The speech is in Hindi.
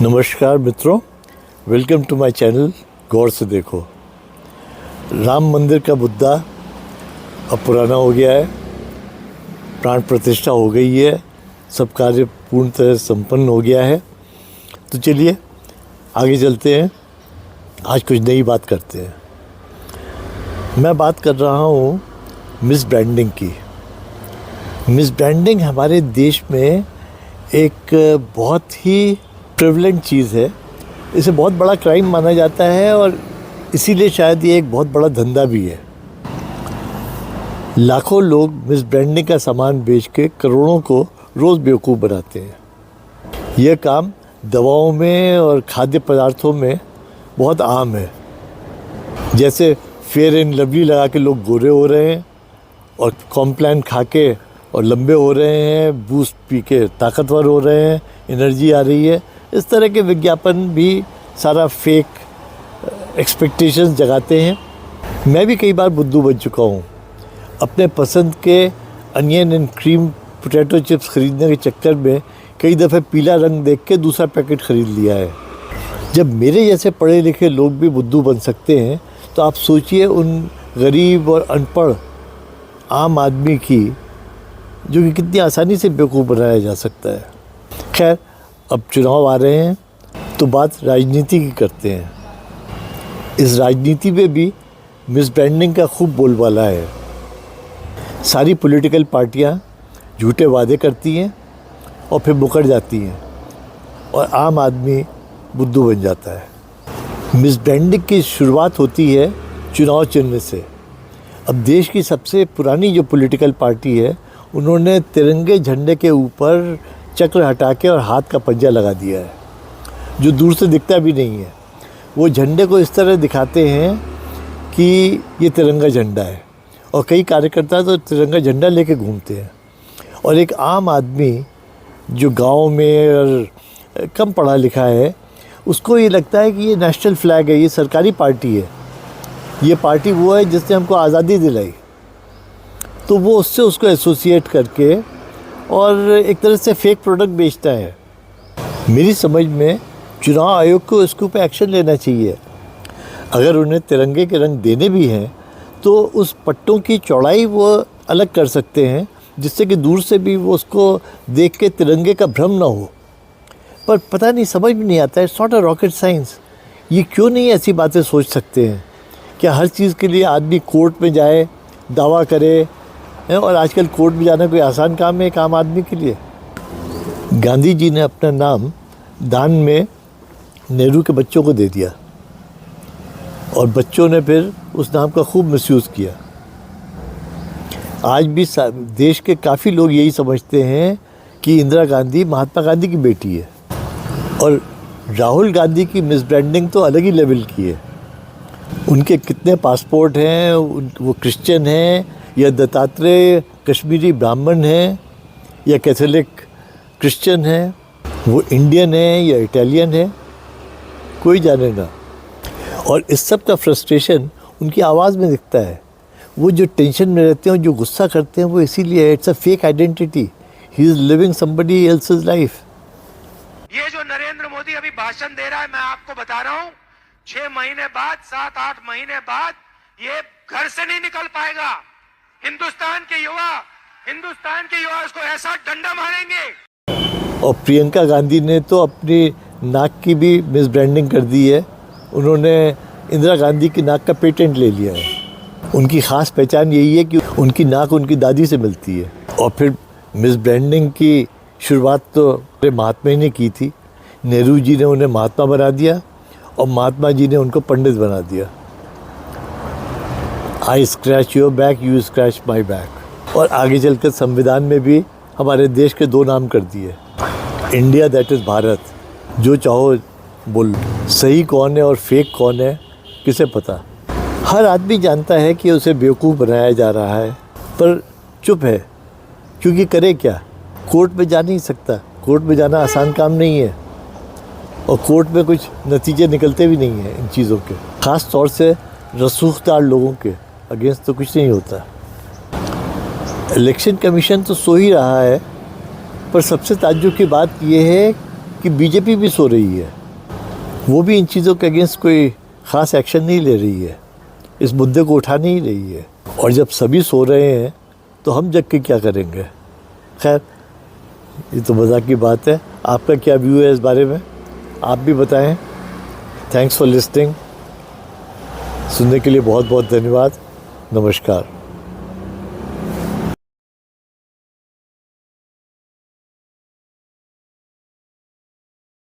नमस्कार मित्रों, वेलकम टू माय चैनल गौर से देखो। राम मंदिर का मुद्दा अब पुराना हो गया है, प्राण प्रतिष्ठा हो गई है, सब कार्य पूर्ण तरह संपन्न हो गया है। तो चलिए आगे चलते हैं, आज कुछ नई बात करते हैं। मैं बात कर रहा हूँ मिस ब्रांडिंग की। मिस ब्रांडिंग हमारे देश में एक बहुत ही प्रिवलेंट चीज़ है। इसे बहुत बड़ा क्राइम माना जाता है और इसीलिए शायद ये एक बहुत बड़ा धंधा भी है। लाखों लोग मिस ब्रांडिंग का सामान बेच के करोड़ों को रोज़ बेवकूफ़ बनाते हैं। यह काम दवाओं में और खाद्य पदार्थों में बहुत आम है। जैसे फेयर एंड लवली लगा के लोग गोरे हो रहे हैं और कॉम्प्लान खा के और लंबे हो रहे हैं, बूस्ट पी के ताकतवर हो रहे हैं, एनर्जी आ रही है। इस तरह के विज्ञापन भी सारा फेक एक्सपेक्टेशंस जगाते हैं। मैं भी कई बार बुद्धू बन चुका हूँ। अपने पसंद के onion and cream potato chips ख़रीदने के चक्कर में कई दफ़े पीला रंग देख के दूसरा पैकेट ख़रीद लिया है। जब मेरे जैसे पढ़े लिखे लोग भी बुद्धू बन सकते हैं तो आप सोचिए उन गरीब और अनपढ़ आम आदमी की, जो कि कितनी आसानी से बेवकूफ़ बनाया जा सकता है। खैर, अब चुनाव आ रहे हैं तो बात राजनीति की करते हैं। इस राजनीति में भी मिस ब्रांडिंग का खूब बोलबाला है। सारी पॉलिटिकल पार्टियां झूठे वादे करती हैं और फिर मुकर जाती हैं और आम आदमी बुद्धू बन जाता है। मिस ब्रांडिंग की शुरुआत होती है चुनाव चिन्ह से। अब देश की सबसे पुरानी जो पॉलिटिकल पार्टी है, उन्होंने तिरंगे झंडे के ऊपर चक्र हटा के और हाथ का पंजा लगा दिया है, जो दूर से दिखता भी नहीं है। वो झंडे को इस तरह दिखाते हैं कि ये तिरंगा झंडा है और कई कार्यकर्ता तो तिरंगा झंडा लेके घूमते हैं। और एक आम आदमी जो गांव में और कम पढ़ा लिखा है, उसको ये लगता है कि ये नेशनल फ्लैग है, ये सरकारी पार्टी है, ये पार्टी वो है जिसने हमको आज़ादी दिलाई। तो वो उससे उसको एसोसिएट करके और एक तरह से फेक प्रोडक्ट बेचता है। मेरी समझ में चुनाव आयोग को इसके ऊपर एक्शन लेना चाहिए। अगर उन्हें तिरंगे के रंग देने भी हैं तो उस पट्टों की चौड़ाई वो अलग कर सकते हैं, जिससे कि दूर से भी वो उसको देख के तिरंगे का भ्रम ना हो। पर पता नहीं, समझ में नहीं आता है, it's not a rocket science. ये क्यों नहीं ऐसी बातें सोच सकते हैं? क्या हर चीज़ के लिए आदमी कोर्ट में जाए, दावा करे? और आजकल कोर्ट में जाना कोई आसान काम है एक आम आदमी के लिए? गांधी जी ने अपना नाम दान में नेहरू के बच्चों को दे दिया और बच्चों ने फिर उस नाम का खूब मिसयूज़ किया। आज भी देश के काफ़ी लोग यही समझते हैं कि इंदिरा गांधी महात्मा गांधी की बेटी है। और राहुल गांधी की मिस ब्रांडिंग तो अलग ही लेवल की है। उनके कितने पासपोर्ट हैं, वो क्रिश्चियन हैं या दत्तात्रेय कश्मीरी ब्राह्मण हैं या कैथोलिक क्रिश्चियन हैं, वो इंडियन है या इटालियन है, कोई जाने ना। और इस सब का फ्रस्ट्रेशन उनकी आवाज़ में दिखता है। वो जो टेंशन में रहते हैं, जो गुस्सा करते हैं, वो इसीलिए it's a fake identity. He is living somebody else's life. ये जो नरेंद्र मोदी अभी भाषण दे रहा है, मैं आपको बता रहा हूँ, 6 महीने बाद, 7-8 महीने बाद ये घर से नहीं निकल पाएगा। हिंदुस्तान के युवा इसको ऐसा डंडा मारेंगे। और प्रियंका गांधी ने तो अपनी नाक की भी मिस ब्रांडिंग कर दी है। उन्होंने इंदिरा गांधी की नाक का पेटेंट ले लिया है। उनकी ख़ास पहचान यही है कि उनकी नाक उनकी दादी से मिलती है। और फिर मिस ब्रांडिंग की शुरुआत तो महात्मा ही ने की थी। नेहरू जी ने उन्हें महात्मा बना दिया और महात्मा जी ने उनको पंडित बना दिया। आई scratch your back, you scratch my back. और आगे चलकर संविधान में भी हमारे देश के 2 नाम कर दिए, इंडिया दैट इज़ भारत। जो चाहो बोल, सही कौन है और फेक कौन है किसे पता। हर आदमी जानता है कि उसे बेवकूफ़ बनाया जा रहा है, पर चुप है, क्योंकि करे क्या? कोर्ट में जा नहीं सकता। कोर्ट में जाना आसान काम नहीं है और कोर्ट में कुछ नतीजे निकलते भी नहीं हैं इन चीज़ों के। ख़ास तौर से रसूखदार लोगों के अगेंस्ट तो कुछ नहीं होता। इलेक्शन कमीशन तो सो ही रहा है, पर सबसे ताज्जुब की बात यह है कि बीजेपी भी सो रही है, वो भी इन चीज़ों के अगेंस्ट कोई ख़ास एक्शन नहीं ले रही है, इस मुद्दे को उठा नहीं रही है। और जब सभी सो रहे हैं तो हम जग के क्या करेंगे। खैर, ये तो मज़ाक की बात है। आपका क्या व्यू है इस बारे में, आप भी बताएं। Thanks for listening. सुनने के लिए बहुत बहुत धन्यवाद। नमस्कार।